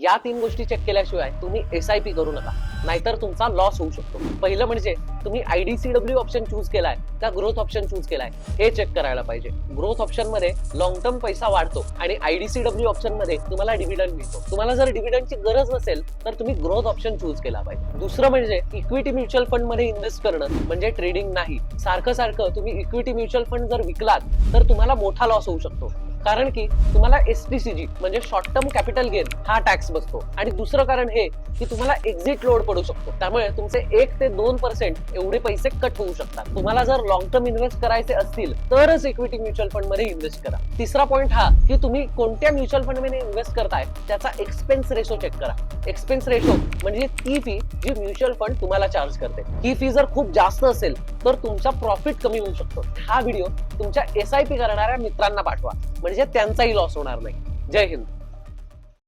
या 3 गोष्टी चेक केल्याशिवाय तुम्ही SIP करू नका, नाहीतर तुमचा लॉस होऊ शकतो. पहिलं म्हणजे तुम्ही IDCW ऑप्शन चूज केलाय का ग्रोथ ऑप्शन चूज केलाय हे चेक करायला पाहिजे. ग्रोथ ऑप्शन मध्ये लॉंग टर्म पैसा वाढतो आणि IDCW ऑप्शन मध्ये तुम्हाला डिव्हिडंड मिळतो. तुम्हाला जर डिव्हिडंडची गरज नसेल तर तुम्ही ग्रोथ ऑप्शन चूज केला पाहिजे. दुसरं म्हणजे इक्विटी म्युच्युअल फंड मध्ये इन्व्हेस्ट करणं म्हणजे ट्रेडिंग नाही. सारखं तुम्ही इक्विटी म्युच्युअल फंड जर विकलात तर तुम्हाला मोठा लॉस होऊ शकतो, कारण की तुम्हाला STCG म्हणजे शॉर्ट टर्म कॅपिटल गेन हा टॅक्स बसतो. आणि दुसरं कारण हे की तुम्हाला एक्झिट लोड पडू शकतो, त्यामुळे तुमचे 1 ते 2% एवढे पैसे कट होऊ शकतात. तुम्हाला जर लॉंग टर्म इन्व्हेस्ट करायचे असतील तरच इक्विटी म्युच्युअल फंड मध्ये इन्व्हेस्ट करा. तिसरा पॉईंट हा की तुम्ही कोणत्या म्युच्युअल फंड मध्ये इन्व्हेस्ट करताय त्याचा एक्सपेन्स रेशो चेक करा. एक्सपेन्स रेशो म्हणजे ती फी जी म्युच्युअल फंड तुम्हाला चार्ज करते. ही फी जर खूप जास्त असेल तर तुमचा प्रॉफिट कमी होऊ शकतो. हा व्हिडिओ तुमच्या SIP करणाऱ्या मित्रांना पाठवा, म्हणजे त्यांचाही लॉस होणार नाही. जय हिंद.